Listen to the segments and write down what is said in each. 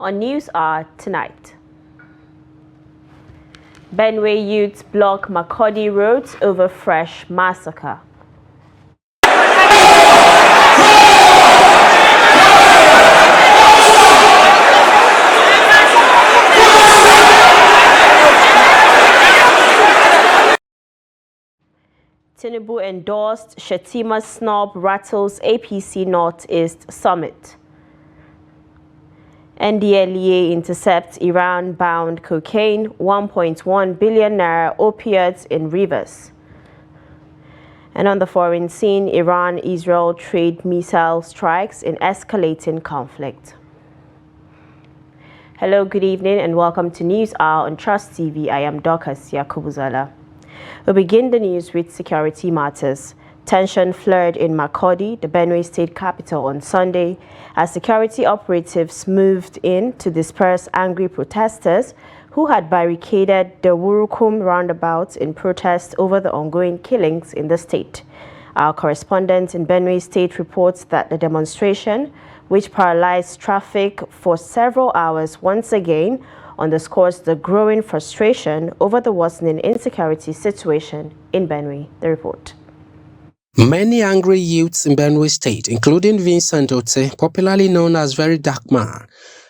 On News Hour tonight. Benue youths block Makurdi roads over fresh massacre. Tinubu endorsed Shetima's snub rattles APC Northeast Summit. NDLEA intercepts Iran-bound cocaine, 1.1 billion naira opiates in Rivers. And on the foreign scene, Iran-Israel trade missile strikes in escalating conflict. Hello, good evening, and welcome to News Hour on Trust TV. I am Dorcas Yakubuzala. We begin the news with security matters. Tension flared in Makurdi, the Benue state capital, on Sunday as security operatives moved in to disperse angry protesters who had barricaded the Wurukum roundabout in protest over the ongoing killings in the state. Our correspondent in Benue State reports that the demonstration, which paralyzed traffic for several hours, once again underscores the growing frustration over the worsening insecurity situation in Benue. The report. Many angry youths in Benue State, including Vincent Ote, popularly known as Very Dark Man,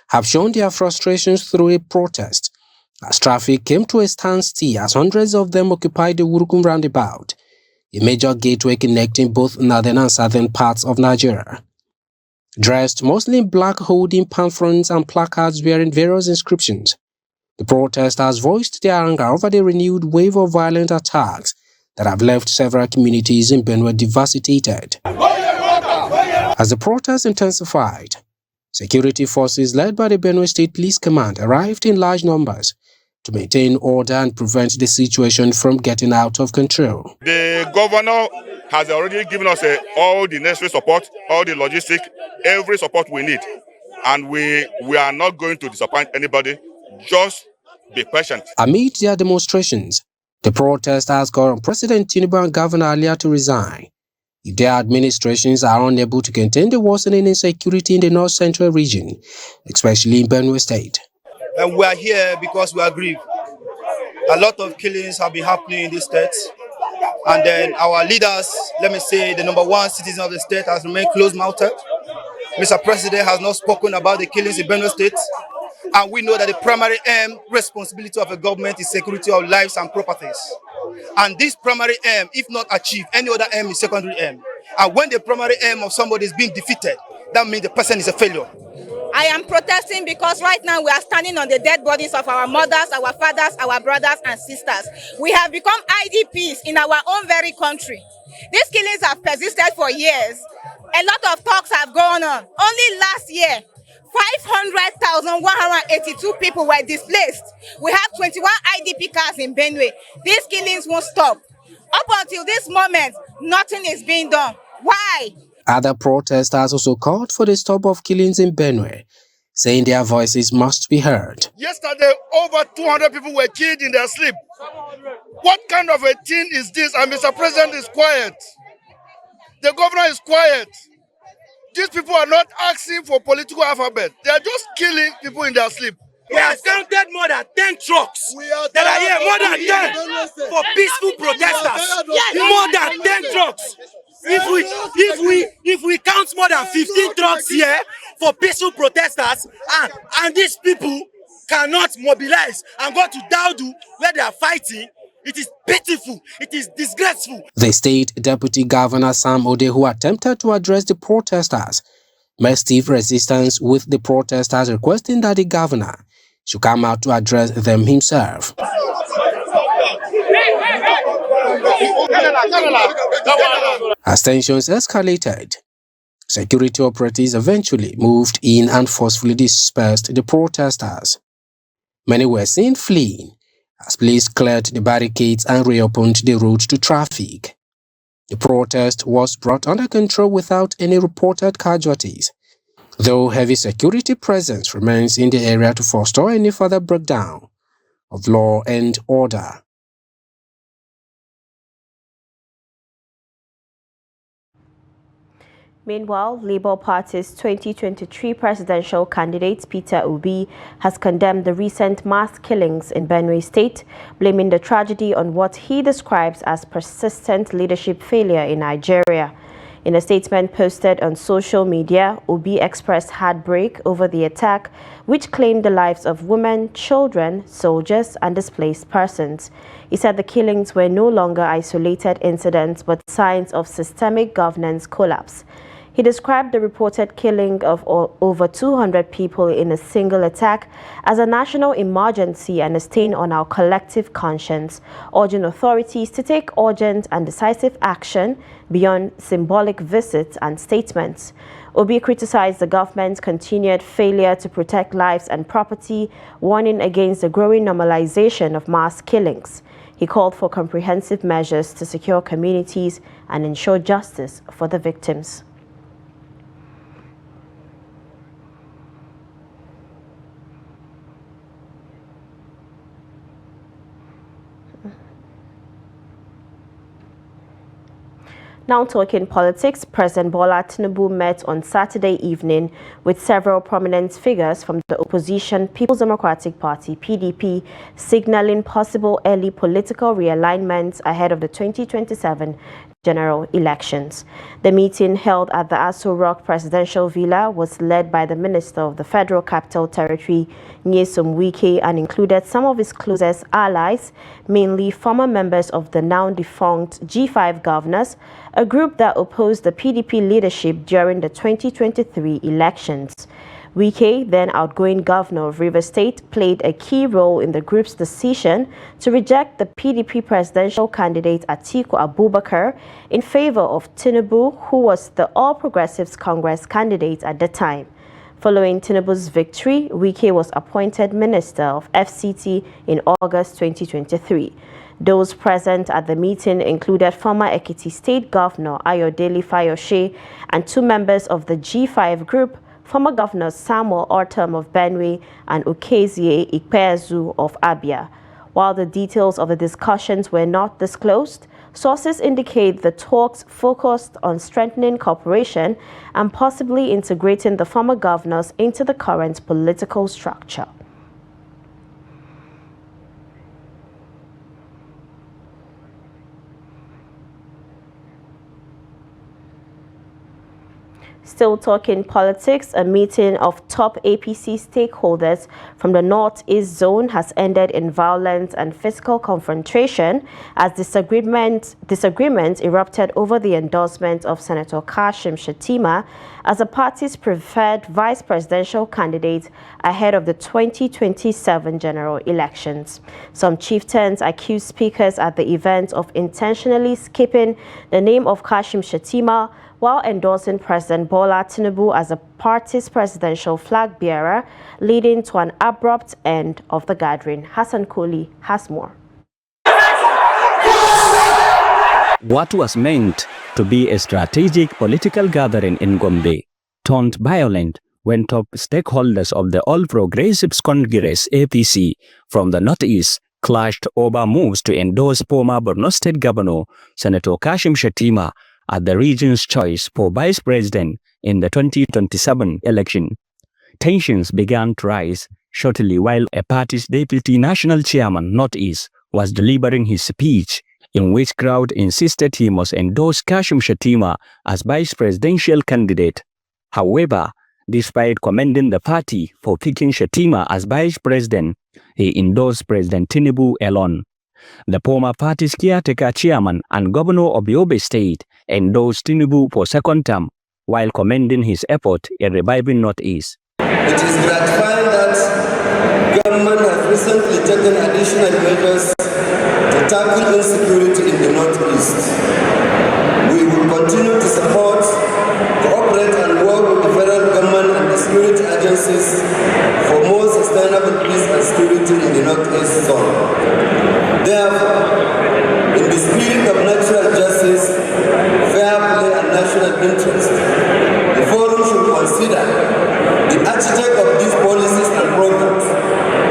have shown their frustrations through a protest as traffic came to a standstill as hundreds of them occupied the Wurukum roundabout, a major gateway connecting both northern and southern parts of Nigeria. Dressed mostly in black, holding pamphlets and placards bearing various inscriptions, the protesters voiced their anger over the renewed wave of violent attacks that have left several communities in Benue devastated. As the protests intensified, security forces led by the Benue State Police Command arrived in large numbers to maintain order and prevent the situation from getting out of control. The governor has already given us all the necessary support, all the logistic, every support we need. And we are not going to disappoint anybody. Just be patient. Amid their demonstrations, the protesters called on President Tinubu and Governor Alia to resign if their administrations are unable to contain the worsening insecurity in the north-central region, especially in Benue State. And we are here because we are grieved. A lot of killings have been happening in this state. And then our leaders, let me say, the number one citizen of the state has remained close-mouthed. Mr. President has not spoken about the killings in Benue State. And we know that the primary aim, responsibility of a government is security of lives and properties. And this primary aim, if not achieved, any other aim is secondary aim. And when the primary aim of somebody is being defeated, that means the person is a failure. I am protesting because right now we are standing on the dead bodies of our mothers, our fathers, our brothers and sisters. We have become IDPs in our own very country. These killings have persisted for years. A lot of talks have gone on. Only last year, 500,182 people were displaced. We have 21 IDP cars in Benue. These killings won't stop. Up until this moment, nothing is being done. Why? Other protesters also called for the stop of killings in Benue, saying their voices must be heard. Yesterday, over 200 people were killed in their sleep. What kind of a thing is this? And Mr. President is quiet. The governor is quiet. These people are not asking for political alphabet. They are just killing people in their sleep. We have counted more than 10 trucks that are here, more than 10 for peaceful protesters. More than 10 trucks. If we count more than 15 trucks here for peaceful protesters, and these people cannot mobilize and go to Daudu where they are fighting, it is pitiful. It is disgraceful. The state deputy governor Sam Ode, who attempted to address the protesters, met stiff resistance, with the protesters requesting that the governor should come out to address them himself. As tensions escalated, security operatives eventually moved in and forcefully dispersed the protesters. Many were seen fleeing as police cleared the barricades and reopened the road to traffic. The protest was brought under control without any reported casualties, though heavy security presence remains in the area to forestall any further breakdown of law and order. Meanwhile, Labour Party's 2023 presidential candidate Peter Obi has condemned the recent mass killings in Benue State, blaming the tragedy on what he describes as persistent leadership failure in Nigeria. In a statement posted on social media, Obi expressed heartbreak over the attack, which claimed the lives of women, children, soldiers, and displaced persons. He said the killings were no longer isolated incidents but signs of systemic governance collapse. He described the reported killing of over 200 people in a single attack as a national emergency and a stain on our collective conscience, urging authorities to take urgent and decisive action beyond symbolic visits and statements. Obi criticized the government's continued failure to protect lives and property, warning against the growing normalization of mass killings. He called for comprehensive measures to secure communities and ensure justice for the victims. Now talking politics, President Bola Tinubu met on Saturday evening with several prominent figures from the opposition People's Democratic Party (PDP), signaling possible early political realignments ahead of the 2027 general elections. The meeting, held at the Aso Rock Presidential Villa, was led by the Minister of the Federal Capital Territory, Wike, and included some of his closest allies, mainly former members of the now-defunct G5 governors, a group that opposed the PDP leadership during the 2023 elections. Wike, then outgoing governor of Rivers State, played a key role in the group's decision to reject the PDP presidential candidate Atiku Abubakar in favor of Tinubu, who was the All Progressives Congress candidate at the time. Following Tinubu's victory, Wike was appointed Minister of FCT in August 2023. Those present at the meeting included former Ekiti State Governor Ayodele Fayose and two members of the G5 group, former Governors Samuel Ortom of Benue and Okezie Ikpeazu of Abia. While the details of the discussions were not disclosed, sources indicate the talks focused on strengthening cooperation and possibly integrating the former governors into the current political structure. Still talking politics, a meeting of top APC stakeholders from the Northeast Zone has ended in violence and physical confrontation as disagreement erupted over the endorsement of Senator Kashim Shettima as the party's preferred vice presidential candidate ahead of the 2027 general elections. Some chieftains accused speakers at the event of intentionally skipping the name of Kashim Shettima while endorsing President Bola Tinubu as the party's presidential flag bearer, leading to an abrupt end of the gathering. Hassan Koli has more. What was meant to be a strategic political gathering in Gombe turned violent when top stakeholders of the All Progressives Congress (APC) from the Northeast clashed over moves to endorse former Borno State Governor Senator Kashim Shettima as the region's choice for vice president in the 2027 election. Tensions began to rise shortly while a party's deputy national chairman, Northeast, was delivering his speech, in which crowd insisted he must endorse Kashim Shettima as vice presidential candidate. However, despite commending the party for picking Shettima as vice president, he endorsed President Tinubu alone. The former party's caretaker chairman and governor of Yobe State endorsed Tinubu for second term, while commending his effort in reviving Northeast. It is gratifying that government has recently taken additional measures to tackle insecurity in the Northeast. We will continue to support, cooperate and work with the federal government and the security agencies for more sustainable peace and security in the Northeast zone. Therefore, in the spirit of natural justice, fair play and national interest, the forum should consider the architect of these policies and programs,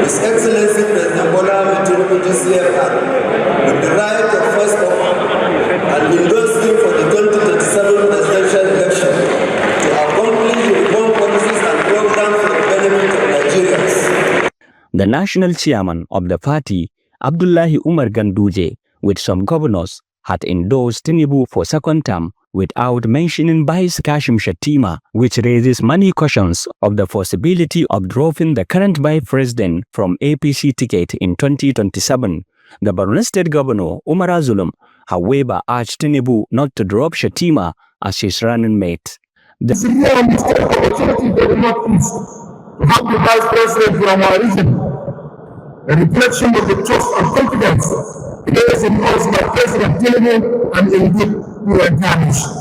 His Excellency President Bola Tinubu GCFR, with the right of first offer The national chairman of the party, Abdullahi Umar Ganduje, with some governors, had endorsed Tinubu for second term without mentioning Vice Kashim Shettima, which raises many questions of the possibility of dropping the current vice president from APC ticket in 2027. The Borno State Governor, Umar Zulum, however, urged Tinubu not to drop Shettima as his running mate. It's a real mistake opportunity that will not east to have the vice president from our region. A reflection of the trust and confidence placed in us by President Tinubu and indeed the entire nation.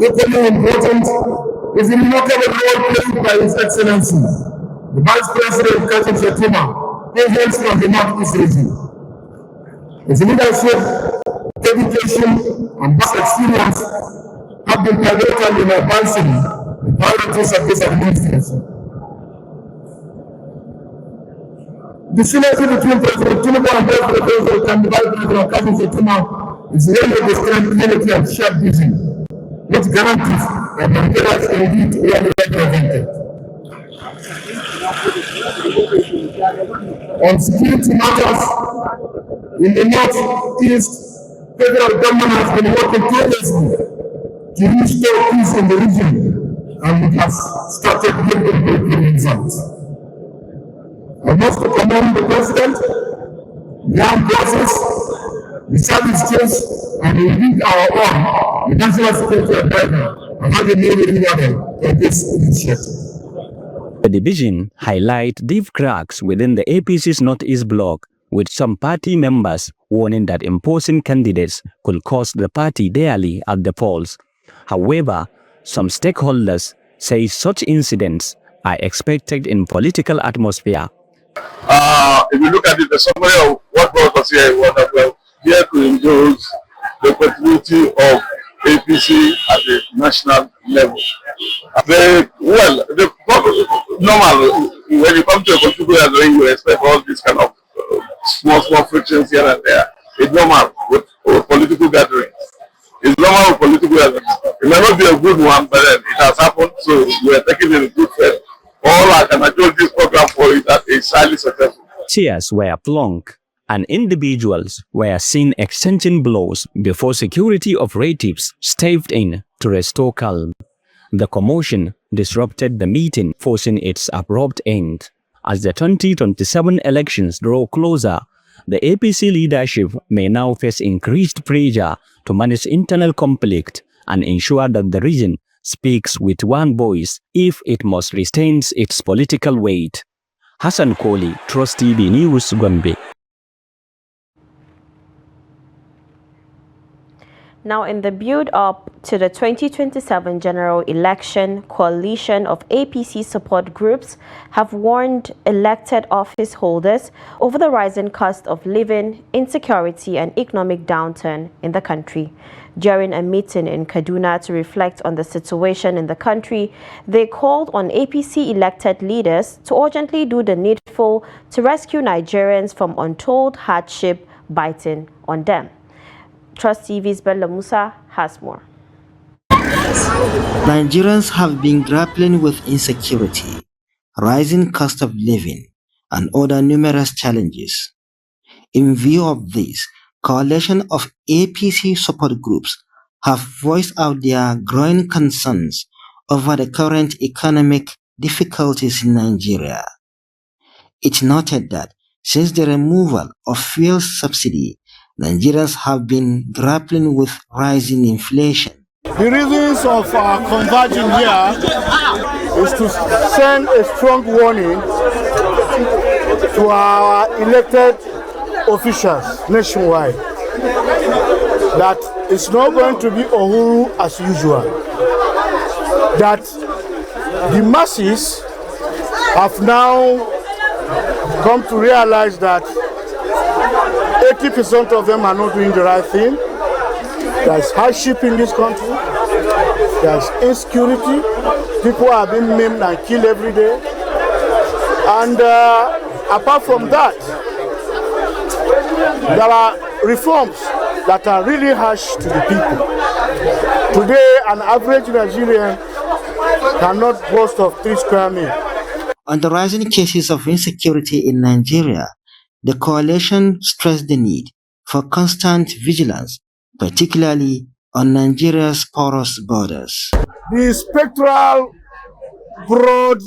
Equally important is the remarkable role played by His Excellency, the Vice President Kashim Shettima, who hails from the Northeast region. His leadership, dedication, and past experience have been pivotal in advancing the priorities of this administration. The synergy between President Tinubu and Vice President Kashim Shettima is really the strength, unity, and shared vision, which guarantees that Nigeria is indeed really represented. On security matters, in the Northeast, federal government has been working tirelessly to restore peace in the region, and it has started giving good results. I must commend the President, the armed forces, the service chiefs, and indeed our own, the National Security Advisor, and having made a for this initiative. The division highlights deep cracks within the APC's Northeast bloc, with some party members warning that imposing candidates could cost the party dearly at the polls. However, some stakeholders say such incidents are expected in political atmosphere. If you look at it, the summary of what brought us here was that we're here to endorse the continuity of APC at the national level. Normal, when you come to a political gathering, you expect all these kind of small frictions here and there. It's normal with political gatherings. It's normal with political gatherings. It may not be a good one, but then it has happened, so we are taking it in good faith. All I can adjust this program for is that it's highly successful. Cheers were flung, and individuals were seen exchanging blows before security operatives stepped in to restore calm. The commotion disrupted the meeting, forcing its abrupt end. As the 2027 elections draw closer, the APC leadership may now face increased pressure to manage internal conflict and ensure that the region speaks with one voice if it must retain its political weight. Hassan Kohli, Trust TV News, Gombe. Now, in the build-up to the 2027 general election, coalition of APC support groups have warned elected office holders over the rising cost of living, insecurity, and economic downturn in the country. During a meeting in Kaduna to reflect on the situation in the country, they called on APC elected leaders to urgently do the needful to rescue Nigerians from untold hardship biting on them. Trust TV's Bella Musa has more. Nigerians have been grappling with insecurity, rising cost of living, and other numerous challenges. In view of this, coalition of APC support groups have voiced out their growing concerns over the current economic difficulties in Nigeria. It noted that since the removal of fuel subsidy, Nigerians have been grappling with rising inflation. The reasons of our converging here is to send a strong warning to our elected officials nationwide that it's not going to be Uhuru as usual. That the masses have now come to realize that 80% of them are not doing the right thing. There's hardship in this country. There's insecurity. People are being maimed and killed every day. And apart from that, there are reforms that are really harsh to the people. Today, an average Nigerian cannot boast of 3 square meals. On the rising cases of insecurity in Nigeria, the coalition stressed the need for constant vigilance, particularly on Nigeria's porous borders. The spectral, broad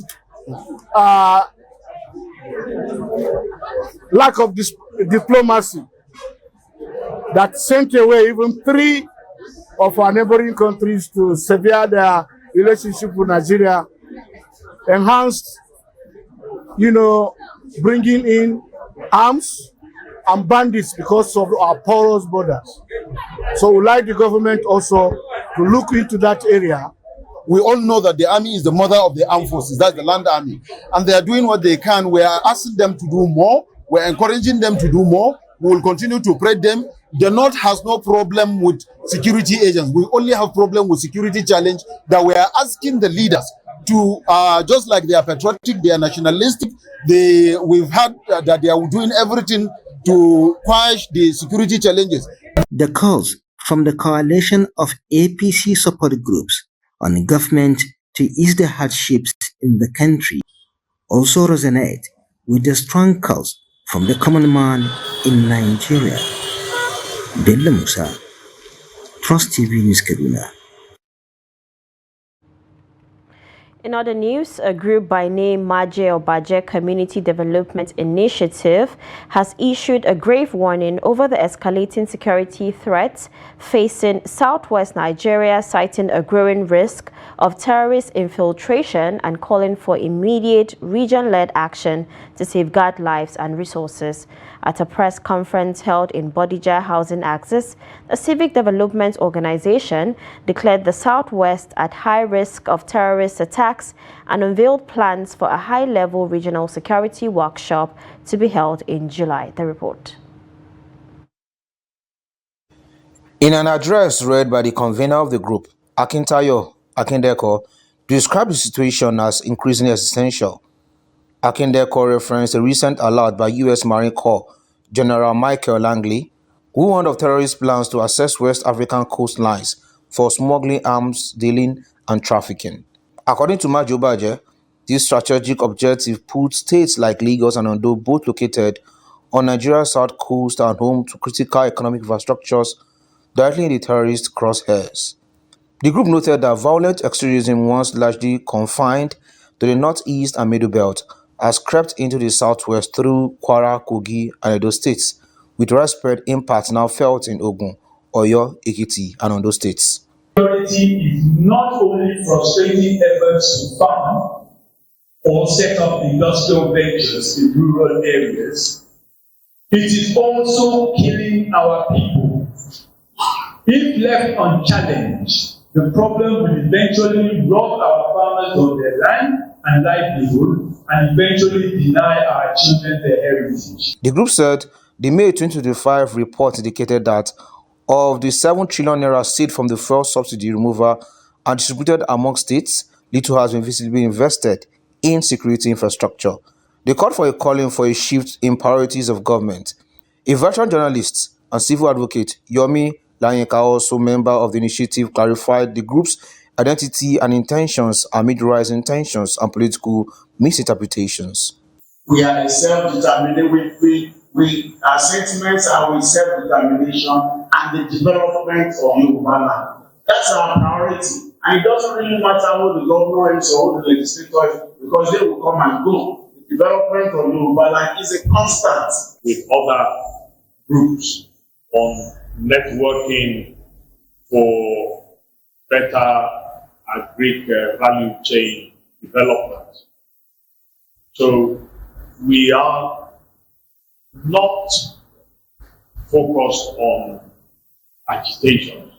lack of diplomacy that sent away even 3 of our neighboring countries to sever their relationship with Nigeria, enhanced, bringing in arms and bandits because of our porous borders. So we like the government also to look into that area. We all know that the army is the mother of the armed forces, that's the land army. And they are doing what they can. We are asking them to do more. We're encouraging them to do more. We will continue to pray them. The North has no problem with security agents. We only have problem with security challenge that we are asking the leaders to, just like they are patriotic, they are nationalistic, we've heard that they are doing everything to quash the security challenges. The calls from the coalition of APC support groups on the government to ease the hardships in the country also resonate with the strong calls from the common man in Nigeria. Bello Musa, Trust TV News Kaduna. In other news, a group by name Maje Obaje Community Development Initiative has issued a grave warning over the escalating security threats facing southwest Nigeria, citing a growing risk of terrorist infiltration and calling for immediate region-led action to safeguard lives and resources. At a press conference held in Bodija Housing Axis, the civic development organization declared the Southwest at high risk of terrorist attacks and unveiled plans for a high-level regional security workshop to be held in July. The report. In an address read by the convener of the group, Akintayo Akindeko, described the situation as increasingly existential. Akindeko referenced a recent alert by U.S. Marine Corps General Michael Langley, who warned of terrorist plans to access West African coastlines for smuggling, arms dealing, and trafficking. According to Maje Obaje, this strategic objective puts states like Lagos and Ondo, both located on Nigeria's south coast and home to critical economic infrastructures, directly in the terrorist crosshairs. The group noted that violent extremism, once largely confined to the northeast and middle belt, has crept into the southwest through Kwara, Kogi, and Edo states, with widespread impacts now felt in Ogun, Oyo, Ekiti, and Ondo states. Security is not only frustrating efforts to farm or set up industrial ventures in rural areas, it is also killing our people. If left unchallenged, the problem will eventually rob our farmers of their land and livelihood and eventually deny our children their heritage. The group said the May 2025 report indicated that of the 7 trillion naira seed from the fuel subsidy removal and distributed among states, little has been visibly invested in security infrastructure. They called for a shift in priorities of government. A veteran journalist and civil advocate, Yomi Lanyeka, also member of the initiative, clarified the group's identity and intentions amid rising tensions and political misinterpretations. We are a self-determination. Our sentiments are with self-determination and the development of Yoruba land. That's our priority. And it doesn't really matter who the governor is or who the legislator is, because they will come and go. The development of Yoruba land is a constant. With other groups on networking for better agri value chain development. So we are not focused on agitation,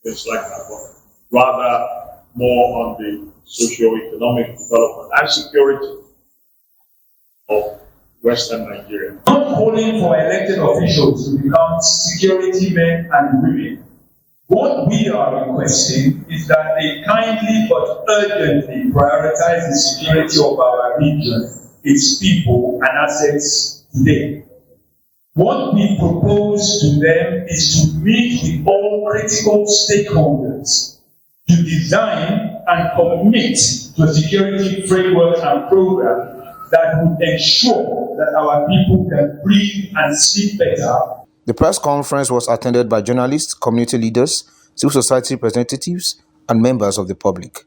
things like that, but rather more on the socio-economic development and security of Western Nigeria. Not calling for elected officials to become security men and women. What we are requesting is that they kindly but urgently prioritize the security of our region, its people and assets today. What we propose to them is to meet with all critical stakeholders to design and commit to a security framework and program that would ensure that our people can breathe and sleep better. The press conference was attended by journalists, community leaders, civil society representatives, and members of the public.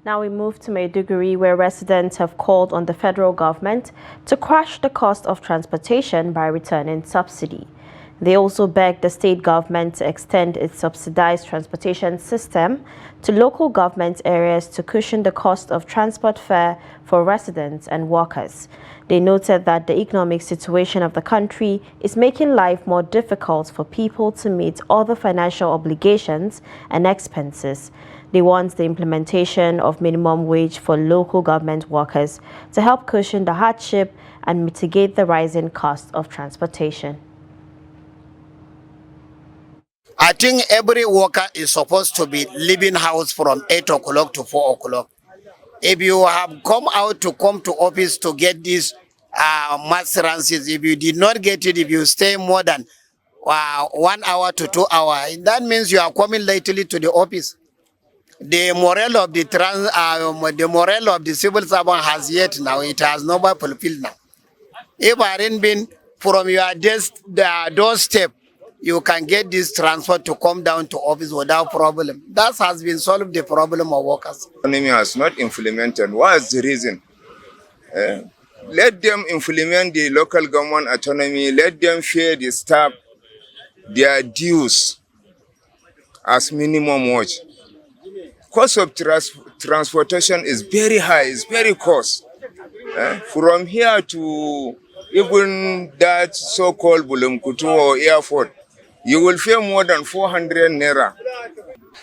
Now we move to Maiduguri, where residents have called on the federal government to crash the cost of transportation by returning subsidy. They also begged the state government to extend its subsidized transportation system to local government areas to cushion the cost of transport fare for residents and workers. They noted that the economic situation of the country is making life more difficult for people to meet other financial obligations and expenses. They want the implementation of minimum wage for local government workers to help cushion the hardship and mitigate the rising cost of transportation. I think every worker is supposed to be leaving house from 8 o'clock to 4 o'clock. If you have come out to come to office to get this mass transit, if you did not get it, if you stay more than 1 hour to 2 hours, that means you are coming lately to the office. The morale of the civil servant has yet now, it has never fulfilled now. If I hadn't been from your doorstep, you can get this transfer to come down to office without problem. That has been solved the problem of workers. Economy has not implemented. What is the reason? Let them implement the local government autonomy. Let them pay the staff their dues as minimum wage. Cost of transportation is very high, it's very cost. From here to even that so-called Bulumkutu or airport, you will pay more than 400 naira.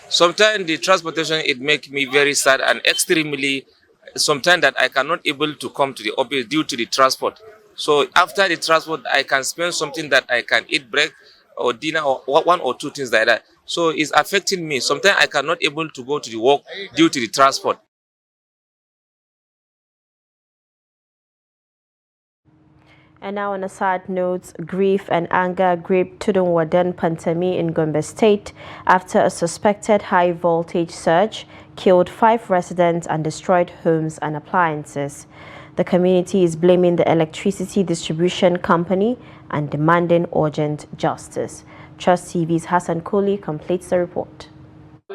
Sometimes the transportation, it makes me very sad and extremely, sometimes that I cannot able to come to the office due to the transport. So after the transport, I can spend something that I can eat break or dinner or 1 or 2 things like that. So it's affecting me. Sometimes I cannot able to go to the work due to the transport. And now on a sad note, grief and anger gripped Tudunwaden Pantami in Gombe State after a suspected high voltage surge killed 5 residents and destroyed homes and appliances. The community is blaming the electricity distribution company and demanding urgent justice. Trust TV's Hassan Koli completes the report.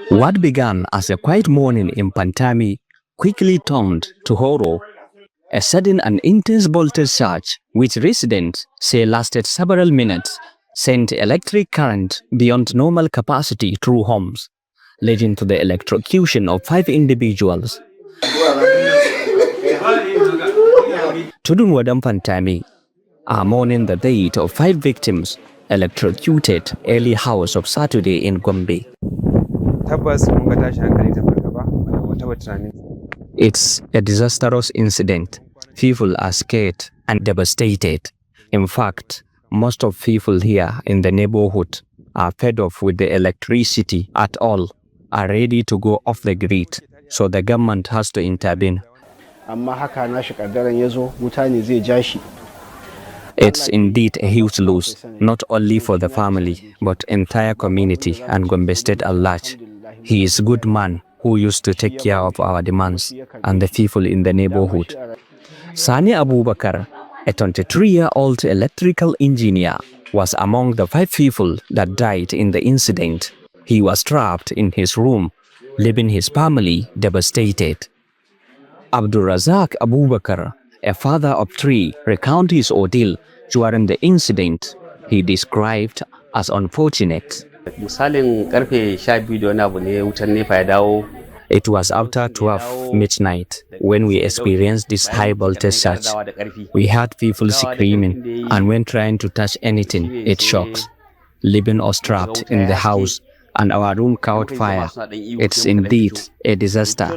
What began as a quiet morning in Pantami quickly turned to horror. A sudden and intense voltage surge, which residents say lasted several minutes, sent electric current beyond normal capacity through homes, leading to the electrocution of 5 individuals. Tudunwaden Pantami are mourning the death of 5 victims electrocuted early hours of Saturday in Gombe. It's a disastrous incident. People are scared and devastated. In fact, most of people here in the neighborhood are fed up with the electricity at all, are ready to go off the grid, so the government has to intervene. It's indeed a huge loss, not only for the family, but entire community and Gombe State at large. He is a good man who used to take care of our demands and the people in the neighborhood. Sani Abubakar, a 23-year-old electrical engineer, was among the 5 people that died in the incident. He was trapped in his room, leaving his family devastated. Abdulrazak Abubakar, a father of 3, recounted his ordeal during the incident he described as unfortunate. It was after 12 midnight when we experienced this high voltage surge. We heard people screaming, and when trying to touch anything, it shocks, leaving us trapped in the house, and our room caught fire. It's indeed a disaster.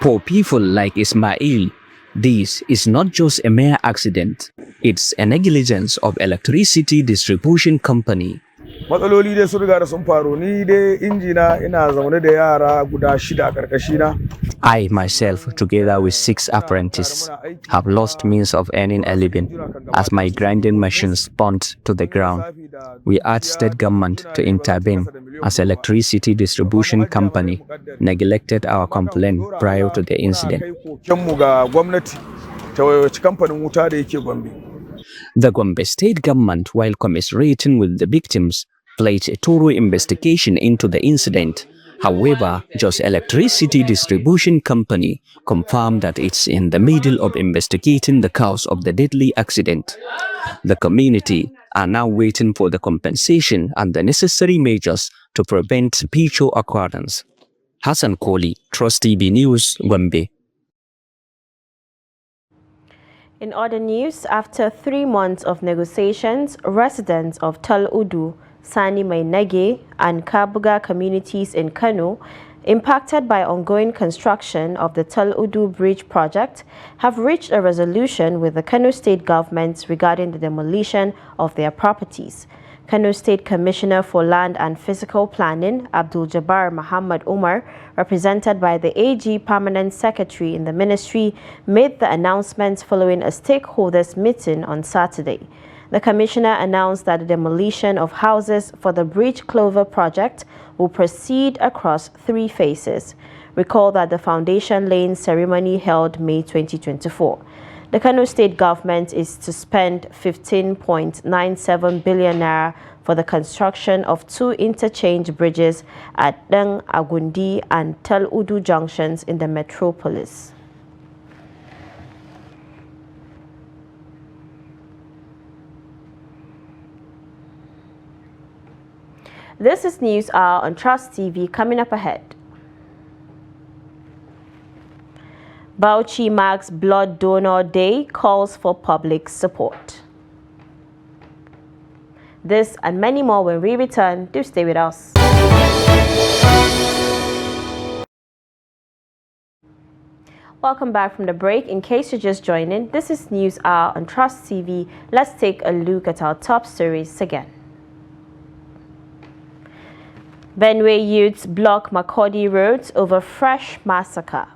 For people like Ismail, this is not just a mere accident. It's a negligence of electricity distribution company. matsaloli dai sun riga da sun faru. Ni dai injina ina zaune da yara guda 6 a karkashina. I myself, together with 6 apprentices, have lost means of earning a living as my grinding machines burnt to the ground. We urge state government to intervene as electricity distribution company neglected our complaint prior to the incident. The Gombe state government, while commiserating with the victims, pledged a thorough investigation into the incident. However, Jos Electricity Distribution Company confirmed that it's in the middle of investigating the cause of the deadly accident. The community are now waiting for the compensation and the necessary measures to prevent future occurrence. Hassan Koli, Trust TV News, Gombe. In other news, after 3 months of negotiations, residents of Tal Udu, Sani Mainege and Kabuga communities in Kano, impacted by ongoing construction of the Tal Udu Bridge project, have reached a resolution with the Kano State government regarding the demolition of their properties. Kano State Commissioner for Land and Physical Planning, Abdul Jabbar Muhammad Umar, represented by the AG Permanent Secretary in the ministry, made the announcement following a stakeholders meeting on Saturday. The commissioner announced that the demolition of houses for the Bridge Clover project will proceed across 3 phases. Recall that the foundation laying ceremony held May 2024. The Kano State government is to spend 15.97 billion naira for the construction of 2 interchange bridges at Deng Agundi and Tel Udu junctions in the metropolis. This is News Hour on Trust TV. Coming up ahead. Bauchi marks Blood Donor Day, calls for public support. This and many more when we return. Do stay with us. Welcome back from the break. In case you're just joining, this is News Hour on Trust TV. Let's take a look at our top stories again. Benue youths block Makurdi roads over fresh massacre.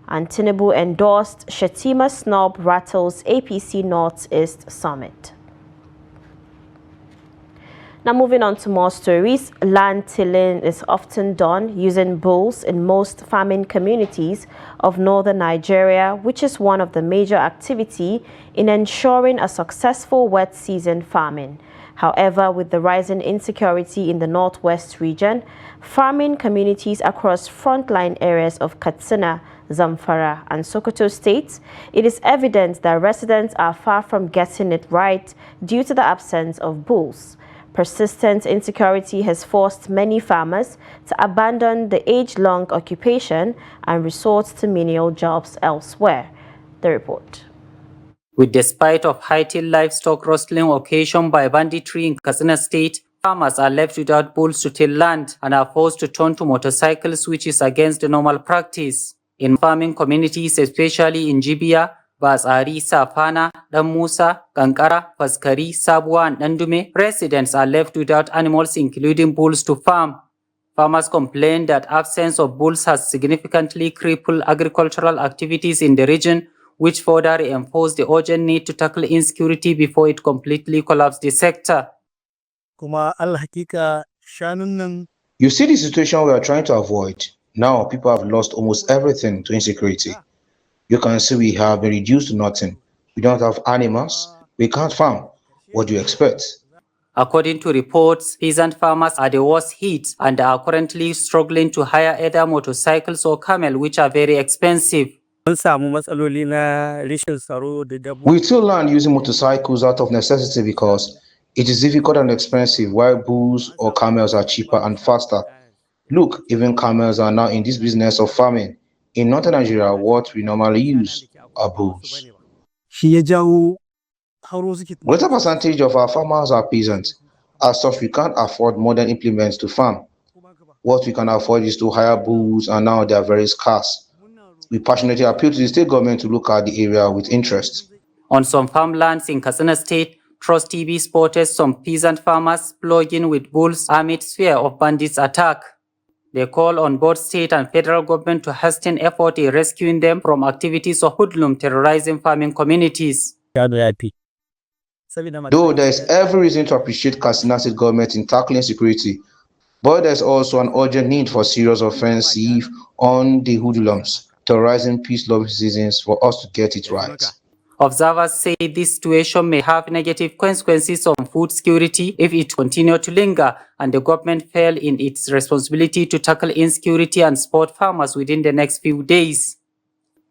And Tinubu endorsed Shetima snob rattles APC North-East Summit. Now moving on to more stories, land tilling is often done using bulls in most farming communities of northern Nigeria, which is one of the major activity in ensuring a successful wet season farming. However, with the rising insecurity in the northwest region, farming communities across frontline areas of Katsina, Zamfara and Sokoto states, it is evident that residents are far from getting it right due to the absence of bulls. Persistent insecurity has forced many farmers to abandon the age-long occupation and resort to menial jobs elsewhere. The report. With the spite of heightened livestock rustling occasioned by banditry in Katsina State, farmers are left without bulls to till land and are forced to turn to motorcycles, which is against the normal practice. In farming communities, especially in Jibia, Basari, Safana, Dan Musa, Kankara, Faskari, Sabwa, and Nandume, residents are left without animals including bulls to farm. Farmers complain that absence of bulls has significantly crippled agricultural activities in the region, which further reinforce the urgent need to tackle insecurity before it completely collapses the sector. You see the situation we are trying to avoid. Now people have lost almost everything to insecurity. You can see we have been reduced to nothing. We don't have animals. We can't farm. What do you expect? According to reports, peasant farmers are the worst hit and are currently struggling to hire either motorcycles or camel, which are very expensive. We still land using motorcycles out of necessity because it is difficult and expensive, while bulls or camels are cheaper and faster. Look, even camels are now in this business of farming. In northern Nigeria, what we normally use are bulls. Greater percentage of our farmers are peasants. As such, we can't afford modern implements to farm. What we can afford is to hire bulls, and now they are very scarce. We passionately appeal to the state government to look at the area with interest. On some farmlands in Katsina State, Trust TV spotted some peasant farmers plugging with bulls amid fear of bandits' attack. They call on both state and federal government to hasten effort in rescuing them from activities of hoodlum terrorizing farming communities. Though there is every reason to appreciate Katsina State government in tackling security, but there is also an urgent need for serious offensive on the hoodlums terrorizing peace-loving citizens for us to get it right. Observers say this situation may have negative consequences on food security if it continues to linger and the government fail in its responsibility to tackle insecurity and support farmers within the next few days.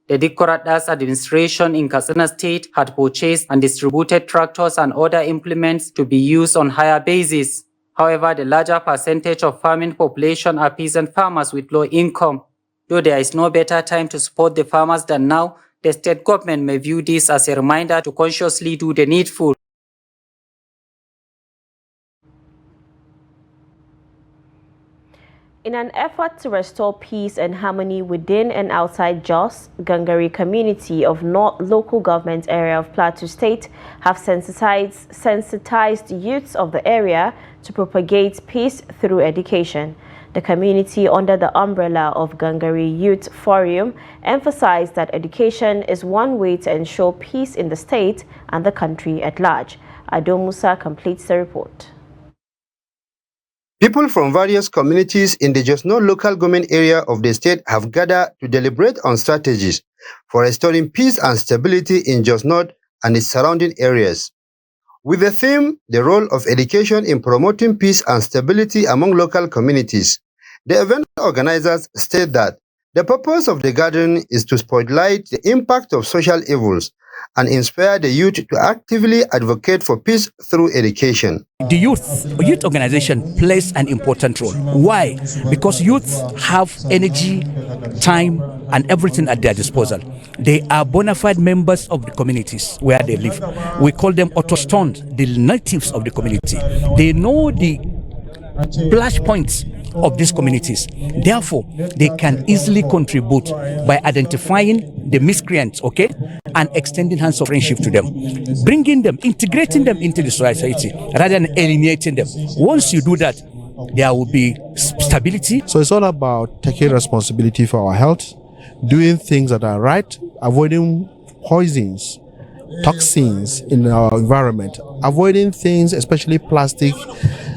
The Dikkoratdas administration in Katsina State had purchased and distributed tractors and other implements to be used on hire basis. However, the larger percentage of farming population are peasant farmers with low income. Though there is no better time to support the farmers than now, the state government may view this as a reminder to consciously do the needful. In an effort to restore peace and harmony within and outside Jos, Gangari community of North Local Government Area of Plateau State have sensitized youths of the area to propagate peace through education. The community, under the umbrella of Gangari Youth Forum, emphasized that education is one way to ensure peace in the state and the country at large. Ado Musa completes the report. People from various communities in the Jos North local government area of the state have gathered to deliberate on strategies for restoring peace and stability in Jos North and its surrounding areas. With the theme, the role of education in promoting peace and stability among local communities, the event organizers state that the purpose of the gathering is to spotlight the impact of social evils and inspire the youth to actively advocate for peace through education. The youth organization plays an important role. Why? Because youth have energy, time, and everything at their disposal. They are bona fide members of the communities where they live. We call them autochthons, the natives of the community. They know the splash points of these communities. Therefore, they can easily contribute by identifying the miscreants, okay, and extending hands of friendship to them, bringing them, integrating them into the society rather than alienating them. Once you do that, there will be stability. So it's all about taking responsibility for our health, doing things that are right, avoiding poisons, toxins in our environment, avoiding things, especially plastic,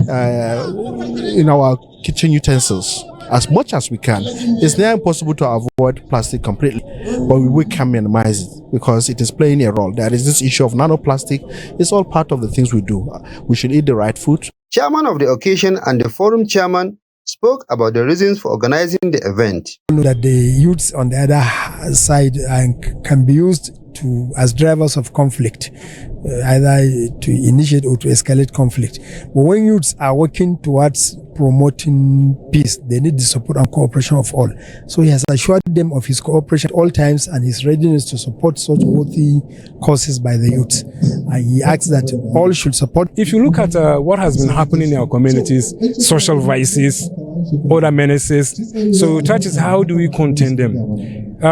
in our kitchen utensils as much as we can. It's near impossible to avoid plastic completely, but we can minimize it because it is playing a role. There is this issue of nanoplastic. It's all part of the things we do. We should eat the right food. Chairman of the occasion and the forum chairman spoke about the reasons for organizing the event. That the youths on the other side can be used as drivers of conflict, either to initiate or to escalate conflict. But when youths are working towards promoting peace, they need the support and cooperation of all. So he has assured them of his cooperation at all times and his readiness to support such worthy causes by the youth. And he asks that all should support. If you look at what has been happening in our communities, social vices, other menaces, so that is how do we contain them?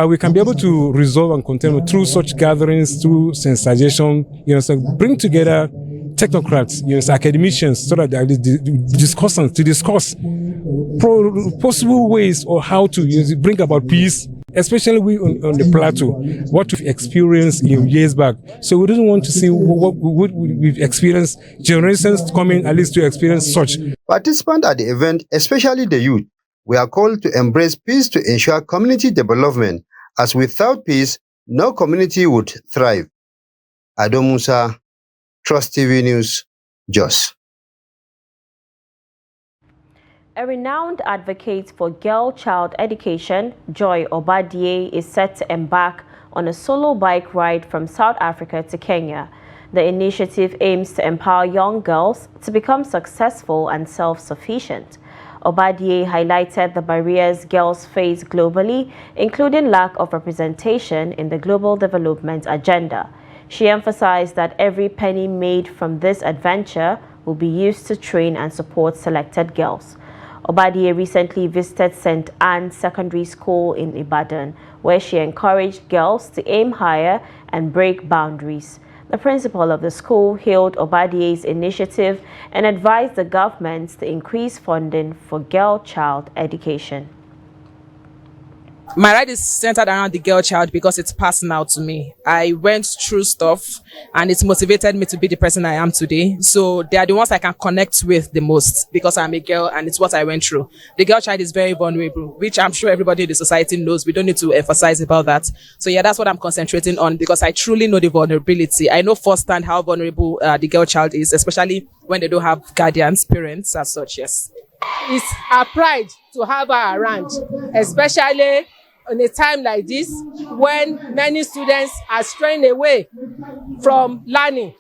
We can be able to resolve and contain them through such gatherings, through sensitization, so bring together technocrats, academicians, so that they are discussants to discuss possible ways or how to bring about peace, especially we on the plateau, what we've experienced years back. So we don't want to see what we've experienced, generations coming at least to experience such. Participants at the event, especially the youth, we are called to embrace peace to ensure community development, as without peace, no community would thrive. Ado Musa, Trust TV News, Jos. A renowned advocate for girl-child education, Joy Obadie, is set to embark on a solo bike ride from South Africa to Kenya. The initiative aims to empower young girls to become successful and self-sufficient. Obadie highlighted the barriers girls face globally, including lack of representation in the global development agenda. She emphasized that every penny made from this adventure will be used to train and support selected girls. Obadie recently visited St. Anne's Secondary School in Ibadan, where she encouraged girls to aim higher and break boundaries. The principal of the school hailed Obadie's initiative and advised the government to increase funding for girl-child education. My ride is centered around the girl child because it's personal to me. I went through stuff and it motivated me to be the person I am today. So they are the ones I can connect with the most because I'm a girl and it's what I went through. The girl child is very vulnerable, which I'm sure everybody in the society knows. We don't need to emphasize about that. So yeah, that's what I'm concentrating on because I truly know the vulnerability. I know firsthand how vulnerable the girl child is, especially when they don't have guardians, parents as such, yes. It's our pride to have her around, especially in a time like this when many students are straying away from learning.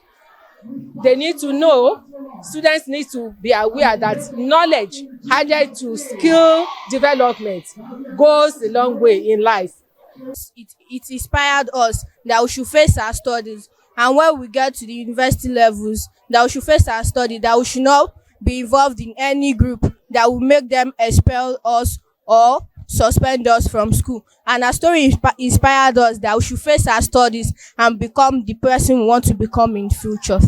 They need to know, students need to be aware that knowledge added to skill development goes a long way in life. It inspired us that we should face our studies, and when we get to the university levels, that we should face our study, that we should not be involved in any group that will make them expel us or suspend us from school. And our story inspired us that we should face our studies and become the person we want to become in future.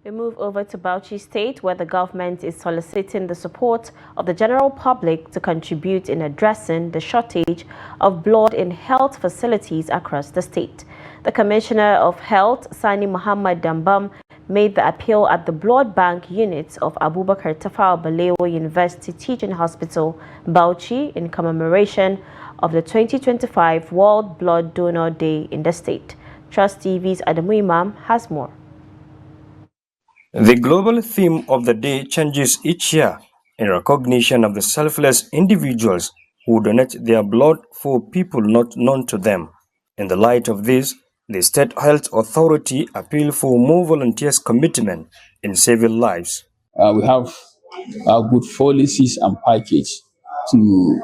We move over to Bauchi State, where the government is soliciting the support of the general public to contribute in addressing the shortage of blood in health facilities across the state. The Commissioner of Health, Sani Muhammad Dambam, made the appeal at the blood bank unit of Abubakar Tafawa Balewa University Teaching Hospital, Bauchi, in commemoration of the 2025 World Blood Donor Day in the state. Trust TV's Adamu Imam has more. The global theme of the day changes each year in recognition of the selfless individuals who donate their blood for people not known to them. In the light of this, the State Health Authority appealed for more volunteers' commitment in saving lives. We have good policies and package to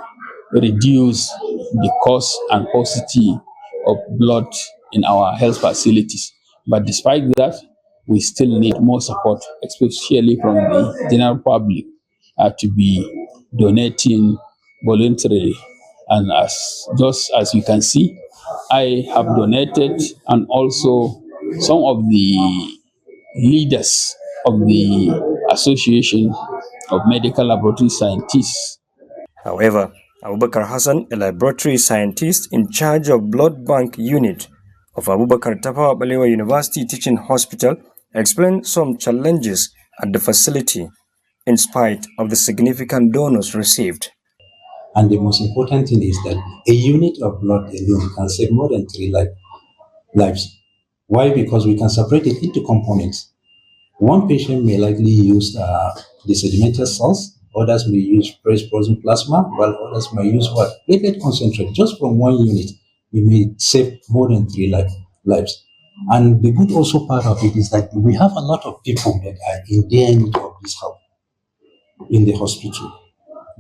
reduce the cost and paucity of blood in our health facilities. But despite that, we still need more support, especially from the general public, to be donating voluntarily. And just as you can see, I have donated, and also some of the leaders of the Association of Medical Laboratory Scientists. However, Abubakar Hassan, a laboratory scientist in charge of blood bank unit of Abubakar Tafawa Balewa University Teaching Hospital, explained some challenges at the facility in spite of the significant donors received. And the most important thing is that a unit of blood alone can save more than 3 lives. Why? Because we can separate it into components. One patient may likely use the sedimentary cells, others may use fresh frozen plasma, while others may use what? Platelet concentrate. Just from one unit, we may save more than 3 lives. And the good also part of it is that we have a lot of people that are in their need of this help in the hospital.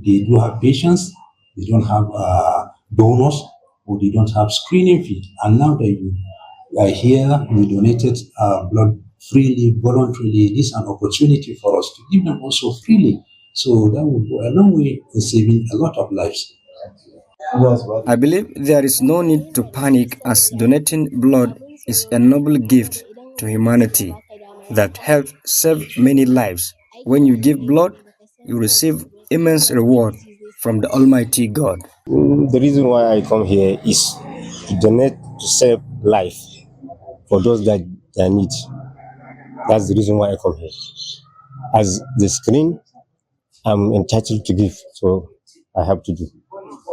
They do have patients, they don't have donors, or they don't have screening fee. And now that you are here, we donated blood freely, voluntarily. This is an opportunity for us to give them also freely. So that will go a long way in saving a lot of lives. I believe there is no need to panic, as donating blood is a noble gift to humanity that helps save many lives. When you give blood, you receive immense reward from the Almighty God. The reason why I come here is to donate to save life for those that need. That's the reason why I come here. As the screen, I'm entitled to give, so I have to do,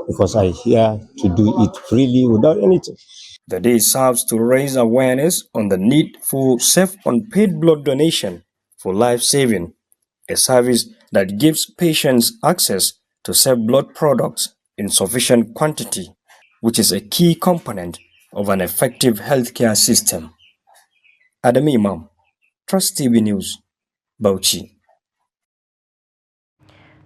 because I here to do it freely without anything. The day serves to raise awareness on the need for safe unpaid blood donation for life-saving, a service that gives patients access to safe blood products in sufficient quantity, which is a key component of an effective healthcare system. Adam Imam, Trust TV News, Bauchi.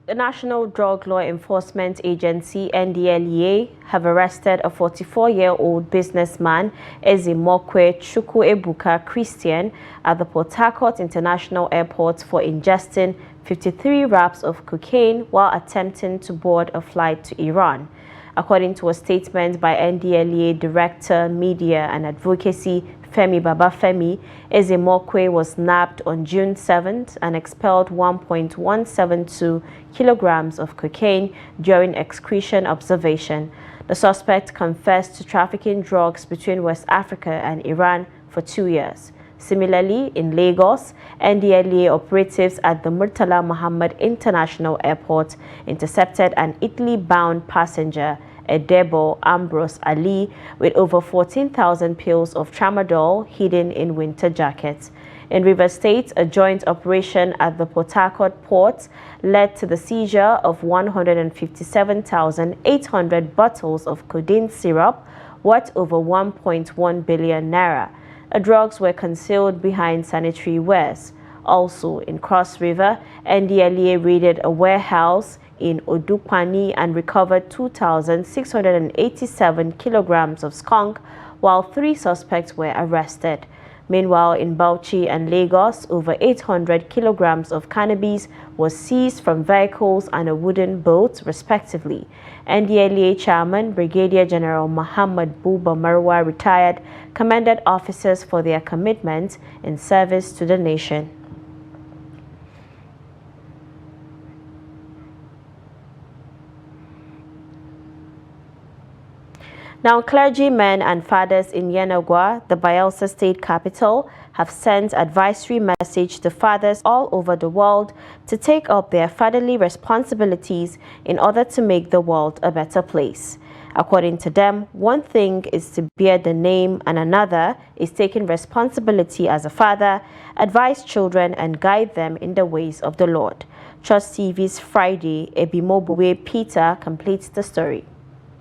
The National Drug Law Enforcement Agency, NDLEA, have arrested a 44-year-old businessman, Ezimokwe Chukwuebuka Christian, at the Port Harcourt International Airport for ingesting 53 wraps of cocaine while attempting to board a flight to Iran. According to a statement by NDLEA Director, Media and Advocacy Femi Babafemi, Ezemokwe was nabbed on June 7th and expelled 1.172 kilograms of cocaine during excretion observation. The suspect confessed to trafficking drugs between West Africa and Iran for 2 years. Similarly, in Lagos, NDLEA operatives at the Murtala Muhammad International Airport intercepted an Italy-bound passenger, Edebo Ambrose Ali, with over 14,000 pills of tramadol hidden in winter jackets. In Rivers State, a joint operation at the Port Harcourt port led to the seizure of 157,800 bottles of codeine syrup worth over 1.1 billion naira. The drugs were concealed behind sanitary wares. Also, in Cross River, NDLEA raided a warehouse in Odupani and recovered 2,687 kilograms of skunk, while 3 suspects were arrested. Meanwhile, in Bauchi and Lagos, over 800 kilograms of cannabis was seized from vehicles and a wooden boat, respectively. NDLEA Chairman Brigadier General Muhammad Buba Marwa, retired, commended officers for their commitment in service to the nation. Now, clergymen and fathers in Yenagoa, the Bayelsa state capital, have sent advisory message to fathers all over the world to take up their fatherly responsibilities in order to make the world a better place. According to them, one thing is to bear the name and another is taking responsibility as a father, advise children and guide them in the ways of the Lord. Trust TV's Friday, Ebimobuwe Peter completes the story.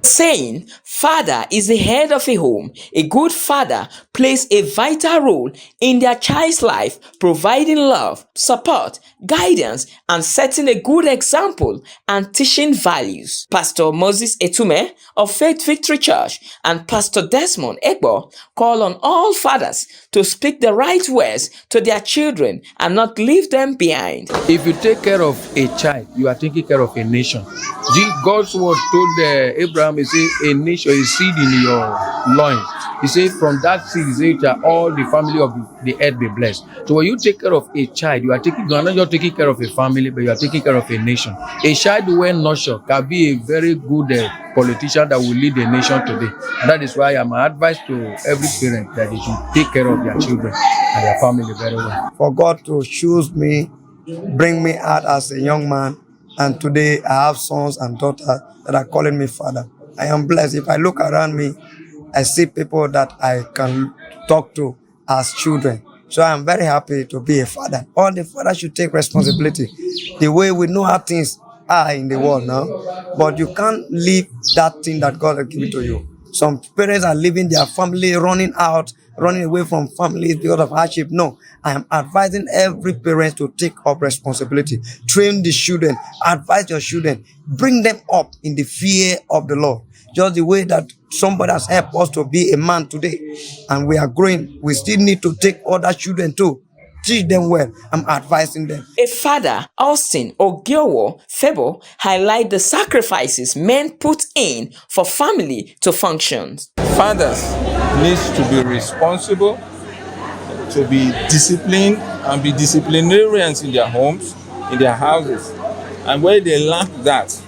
Saying father is the head of a home, a good father plays a vital role in their child's life, providing love, support, guidance, and setting a good example and teaching values. Pastor Moses Etume of Faith Victory Church and Pastor Desmond Egbo call on all fathers to speak the right words to their children and not leave them behind. If you take care of a child, you are taking care of a nation. God's word told Abraham, he said, a nation is seed in your loins. He said, from that seed, he said, shall all the family of the earth be blessed. So when you take care of a child, you are not just taking care of a family, but you are taking care of a nation. A child when nurtured can be a very good politician that will lead a nation today. And that is why I'm advised to every parent that they should take care of their children and their family very well. For God to choose me, bring me out as a young man, and today I have sons and daughters that are calling me father. I am blessed. If I look around me, I see people that I can talk to as children. So I'm very happy to be a father. All the fathers should take responsibility. The way we know how things are in the world now, but you can't leave that thing that God has given to you. Some parents are leaving their family, running away from families because of hardship. No, I am advising every parent to take up responsibility. Train the children, advise your children, bring them up in the fear of the Lord. Just the way that somebody has helped us to be a man today, and we are growing, we still need to take other children too. Teach them well. I'm advising them. A father, Austin Ogiowo Febo, highlight the sacrifices men put in for family to function. Fathers need to be responsible, to be disciplined, and be disciplinarians in their homes, in their houses. And where they lack that,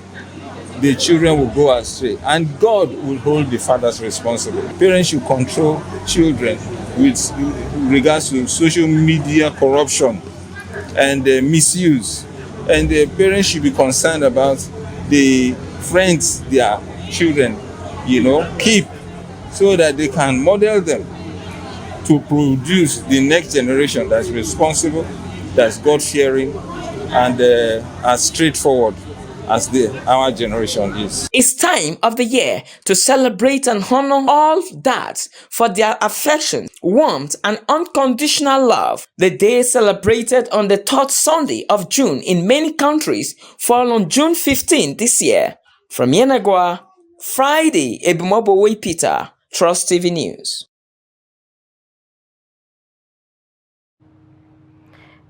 the children will go astray, and God will hold the fathers responsible. Parents should control children with regards to social media corruption and misuse, and the parents should be concerned about the friends their children, keep, so that they can model them to produce the next generation that's responsible, that's God-fearing, and as straightforward as our generation is. It's time of the year to celebrate and honor all dads for their affection, warmth, and unconditional love. The day celebrated on the 3rd Sunday of June in many countries fall on June 15 this year. From Yenagoa, Friday, Ebimobowe Peter, Trust TV News.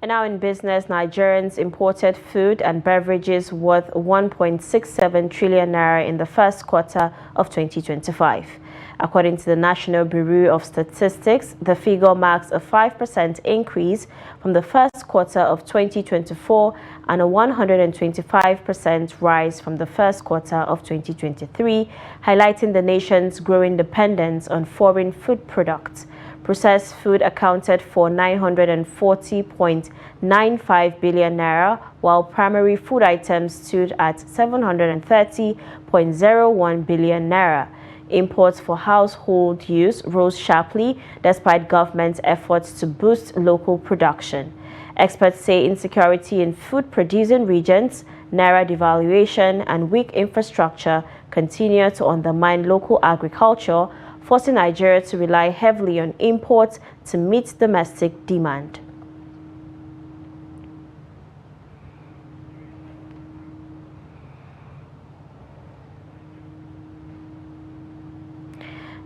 And now in business, Nigerians imported food and beverages worth 1.67 trillion naira in the first quarter of 2025. According to the National Bureau of Statistics, the figure marks a 5% increase from the first quarter of 2024 and a 125% rise from the first quarter of 2023, highlighting the nation's growing dependence on foreign food products. Processed food accounted for 940.95 billion naira, while primary food items stood at 730.01 billion naira. Imports for household use rose sharply despite government efforts to boost local production. Experts say insecurity in food-producing regions, naira devaluation, and weak infrastructure continue to undermine local agriculture, forcing Nigeria to rely heavily on imports to meet domestic demand.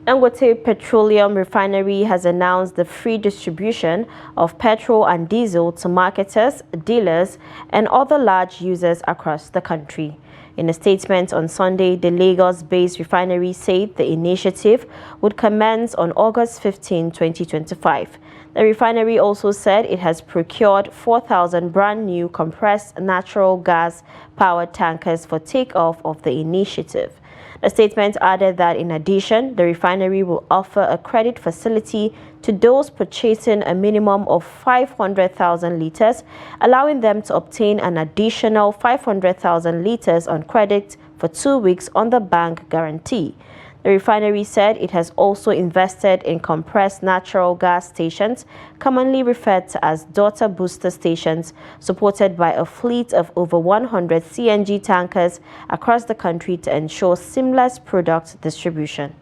Dangote Petroleum Refinery has announced the free distribution of petrol and diesel to marketers, dealers, and other large users across the country. In a statement on Sunday, the Lagos-based refinery said the initiative would commence on August 15, 2025. The refinery also said it has procured 4,000 brand new compressed natural gas powered tankers for takeoff of the initiative. The statement added that in addition, the refinery will offer a credit facility to those purchasing a minimum of 500,000 liters, allowing them to obtain an additional 500,000 liters on credit for 2 weeks on the bank guarantee. The refinery said it has also invested in compressed natural gas stations, commonly referred to as daughter booster stations, supported by a fleet of over 100 CNG tankers across the country to ensure seamless product distribution.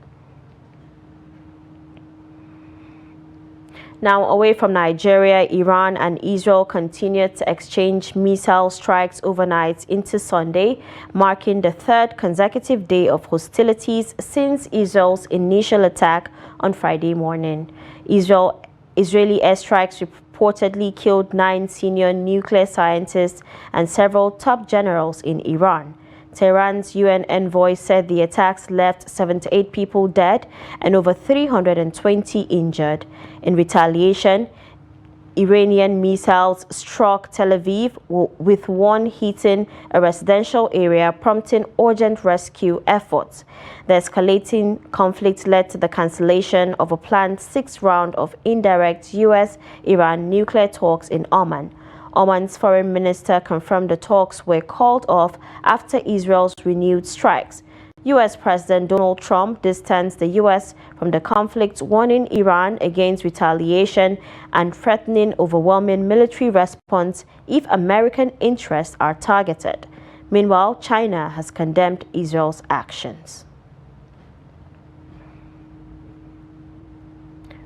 Now, away from Nigeria, Iran and Israel continued to exchange missile strikes overnight into Sunday, marking the third consecutive day of hostilities since Israel's initial attack on Friday morning. Israeli airstrikes reportedly killed 9 senior nuclear scientists and several top generals in Iran. Tehran's UN envoy said the attacks left 78 people dead and over 320 injured. In retaliation, Iranian missiles struck Tel Aviv, with one hitting a residential area, prompting urgent rescue efforts. The escalating conflict led to the cancellation of a planned 6th round of indirect U.S.-Iran nuclear talks in Oman. Oman's foreign minister confirmed the talks were called off after Israel's renewed strikes. U.S. President Donald Trump distanced the U.S. from the conflict, warning Iran against retaliation and threatening overwhelming military response if American interests are targeted. Meanwhile, China has condemned Israel's actions.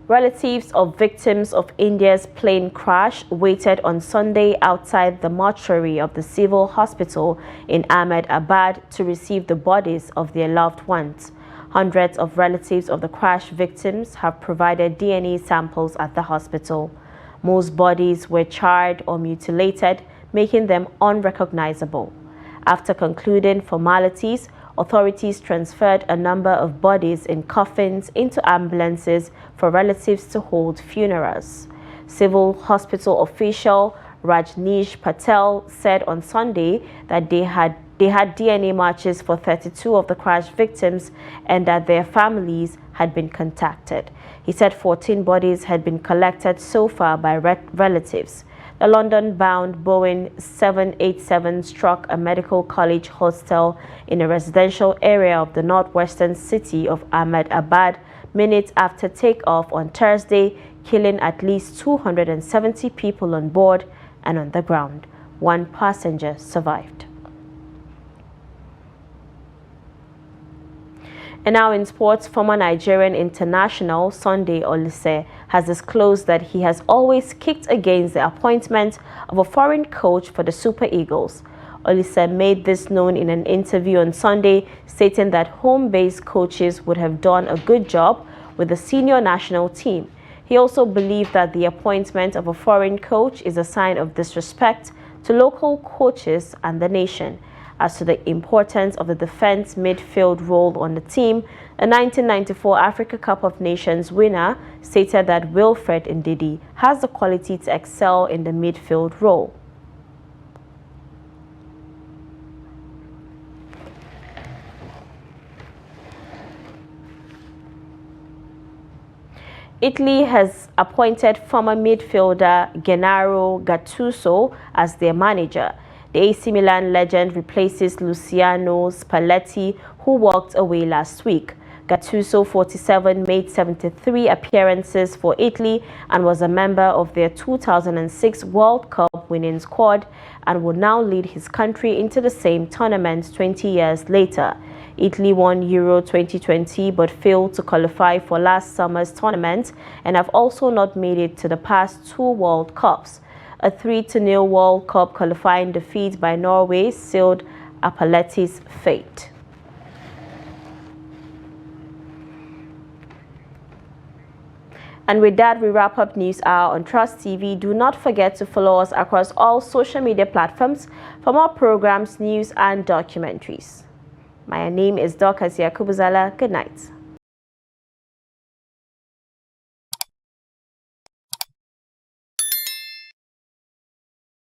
Relatives of victims of India's plane crash waited on Sunday outside the mortuary of the civil hospital in Ahmedabad to receive the bodies of their loved ones. Hundreds of relatives of the crash victims have provided DNA samples at the hospital. Most bodies were charred or mutilated, making them unrecognizable. After concluding formalities, authorities transferred a number of bodies in coffins into ambulances for relatives to hold funerals. Civil hospital official Rajneesh Patel said on Sunday that they had DNA matches for 32 of the crash victims and that their families had been contacted. He said 14 bodies had been collected so far by relatives. The London-bound Boeing 787 struck a medical college hostel in a residential area of the northwestern city of Ahmedabad minutes after takeoff on Thursday, killing at least 270 people on board and on the ground. One passenger survived. And now in sports, former Nigerian international Sunday Olise has disclosed that he has always kicked against the appointment of a foreign coach for the Super Eagles. Olise made this known in an interview on Sunday, stating that home-based coaches would have done a good job with the senior national team. He also believed that the appointment of a foreign coach is a sign of disrespect to local coaches and the nation. As to the importance of the defense midfield role on the team, a 1994 Africa Cup of Nations winner stated that Wilfred Ndidi has the quality to excel in the midfield role. Italy has appointed former midfielder Gennaro Gattuso as their manager. The AC Milan legend replaces Luciano Spalletti, who walked away last week. Gattuso, 47, made 73 appearances for Italy and was a member of their 2006 World Cup winning squad and will now lead his country into the same tournament 20 years later. Italy won Euro 2020 but failed to qualify for last summer's tournament and have also not made it to the past 2 World Cups. A 3-0 World Cup qualifying defeat by Norway sealed Spalletti's fate. And with that, we wrap up News Hour on Trust TV. Do not forget to follow us across all social media platforms for more programs, news, and documentaries. My name is Dorcas Yakubuzala. Good night.